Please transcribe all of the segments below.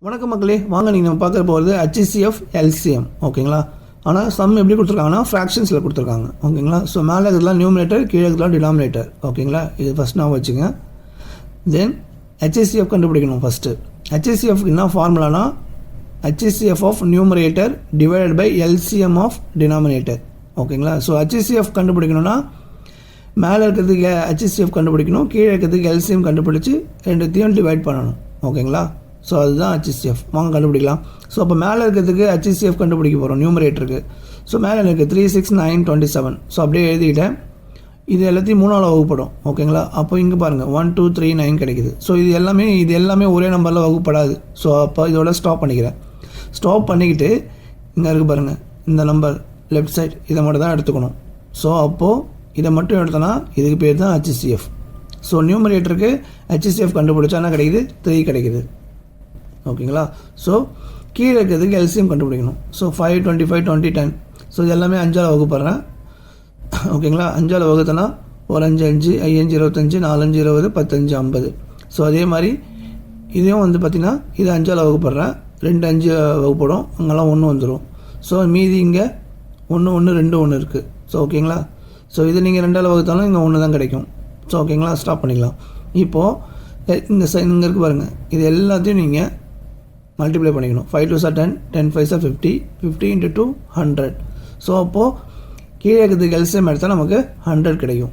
வணக்கம் மக்களே, வாங்க நீங்கள் நம்ம பார்க்க போகிறது HCF LCM. ஓகேங்களா? ஆனால் சம் எப்படி கொடுத்துருக்காங்கன்னா ஃப்ராக்ஷன்ஸில் கொடுத்துருக்காங்க. ஓகேங்களா? ஸோ மேலே இருக்கிறதுலாம் நியூமினேட்டர், கீழே இருக்கிறதுலாம் டினாமினேட்டர். ஓகேங்களா? இது ஃபஸ்ட் நான் வச்சுங்க. தென் HCF கண்டுபிடிக்கணும். ஃபஸ்ட்டு HCF என்ன ஃபார்முலானா HCF of numerator divided by LCM of denominator. ஓகேங்களா? ஸோ HCF கண்டுபிடிக்கணும்னா மேலே இருக்கிறதுக்கு HCF கண்டுபிடிக்கணும், கீழே இருக்கிறதுக்கு LCM கண்டுபிடிச்சி ரெண்டுத்தையும் டிவைட் பண்ணணும். ஓகேங்களா? ஸோ அதுதான் HCF. வாங்க கண்டுபிடிக்கலாம். ஸோ அப்போ மேலே இருக்கிறதுக்கு HCF கண்டுபிடிக்க போகிறோம் நியூமரேட்டருக்கு. ஸோ மேலே எனக்கு 3, 6, 9, 27. ஸோ அப்படியே எழுதிக்கிட்டேன். இது எல்லாத்தையும் 3ஆல் வகுப்படும். ஓகேங்களா? அப்போ இங்கே பாருங்கள் 1, 2, 3, 9 கிடைக்குது. ஸோ இது எல்லாமே ஒரே நம்பரில் வகுப்படாது. ஸோ அப்போ இதோட ஸ்டாப் பண்ணிக்கிறேன். ஸ்டாப் பண்ணிக்கிட்டு இங்கே இருக்குது பாருங்கள், இந்த நம்பர் லெஃப்ட் சைட் இதை மட்டும் தான் எடுத்துக்கணும். ஸோ அப்போது இதை மட்டும் எடுத்தோன்னா இதுக்கு பேர் தான் HCF. ஸோ நியூமரேட்டருக்கு HCF கண்டுபிடிச்சா என்ன கிடைக்குது? 3 கிடைக்குது. ஓகேங்களா? ஸோ கீழே இருக்கிறதுக்கு LCM கண்டுபிடிக்கணும். ஸோ 5, 25, 20, 10. ஸோ இது எல்லாமே 5ஆல் வகுப்படுறேன். ஓகேங்களா? 5ஆல் வகுத்தனா ஒரு 5, 5, 5, 25, 4, 5, 20, 10, 5, 50. ஸோ அதே மாதிரி இதையும் வந்து பார்த்திங்கன்னா இது 5ஆல் வகுப்படுறேன். 2, 5 வகுப்படும், அங்கெல்லாம் 1 வந்துடும். ஸோ மீதி இங்கே 1, 1, 2, 1 இருக்குது. ஸோ ஓகேங்களா? ஸோ இது நீங்கள் 2ஆல் வகுத்தாலும் இங்கே 1 தான் கிடைக்கும். ஸோ ஓகேங்களா? ஸ்டாப் பண்ணிக்கலாம். இப்போது இங்கே இருக்குது பாருங்கள், இது எல்லாத்தையும் நீங்கள் மல்டிப்ளை பண்ணிக்கணும். 5 2s are 10, 10 5s are 50, 50 into 2 100. So அப்போது கீழே இருக்கிறதுக்கு LCM எடுத்தால் நமக்கு 100 கிடைக்கும்.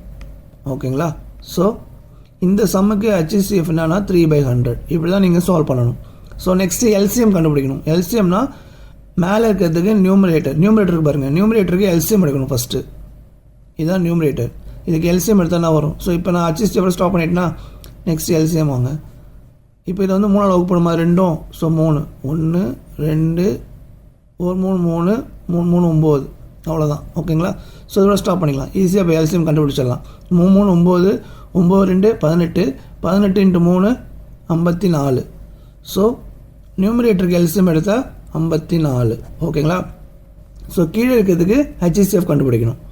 ஓகேங்களா? ஸோ இந்த சம்முக்கு HCF என்னன்னா 3/100. இப்படி தான் நீங்கள் சால்வ் பண்ணணும். ஸோ நெக்ஸ்ட்டு LCM கண்டுபிடிக்கணும். LCMனா மேலே இருக்கிறதுக்கு நியூமரேட்டருக்கு பாருங்கள், நியூமரேட்டருக்கு LCM எடுக்கணும் ஃபஸ்ட்டு. இதுதான் நியூமரேட்டர். இதுக்கு LCM எடுத்தால் தான் வரும். ஸோ இப்போ நான் HCF ஸ்டாப் பண்ணிட்டேன்னா நெக்ஸ்ட் LCM வாங்க. இப்போ இதை வந்து 3ஆல் வகுப்படுமா ரெண்டும்? ஸோ 3, 1, 2, 3, 3, 3, 9. அவ்வளோதான். ஓகேங்களா? ஸோ இதோட ஸ்டாப் பண்ணிக்கலாம். ஈஸியாக இப்போ LCM கண்டுபிடிச்சிடலாம். 3, 3, 9, 9, 2, 18, 18 into 3 54. ஸோ நியூமரேட்டருக்கு LCM எடுத்தால் 54. ஓகேங்களா? ஸோ கீழே இருக்கிறதுக்கு HCF கண்டுபிடிக்கணும்.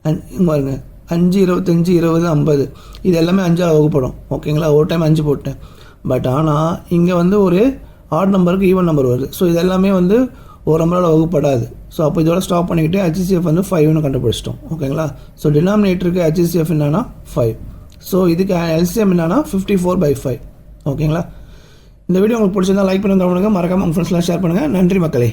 இங்கே பாருங்கள் 5, 25, 20, 50. இது எல்லாமே 5ஆல் வகுப்படும். ஓகேங்களா? ஒரு டைம் 5 போட்டேன். பட் ஆனால் இங்கே வந்து ஒரு ஆட் நம்பருக்கு ஈவன் நம்பர் வருது. ஸோ இது எல்லாமே வந்து ஒரு நம்பரால் வகுப்படாது. ஸோ அப்போ இதோட ஸ்டாப் பண்ணிக்கிட்டு HCF வந்து 5ன்னு கண்டுபிடிச்சிட்டோம். ஓகேங்களா? ஸோ டினாமினேட்டருக்கு HCF என்னன்னா 5. ஸோ இதுக்கு LCM என்னன்னா 54/5. ஓகேங்களா? இந்த வீடியோ உங்களுக்கு பிடிச்சிருந்தா லைக் பண்ணுங்கள், மறக்காமல் உங்கள் ஃப்ரெண்ட்ஸ்லாம் ஷேர் பண்ணுங்கள். நன்றி மக்களே.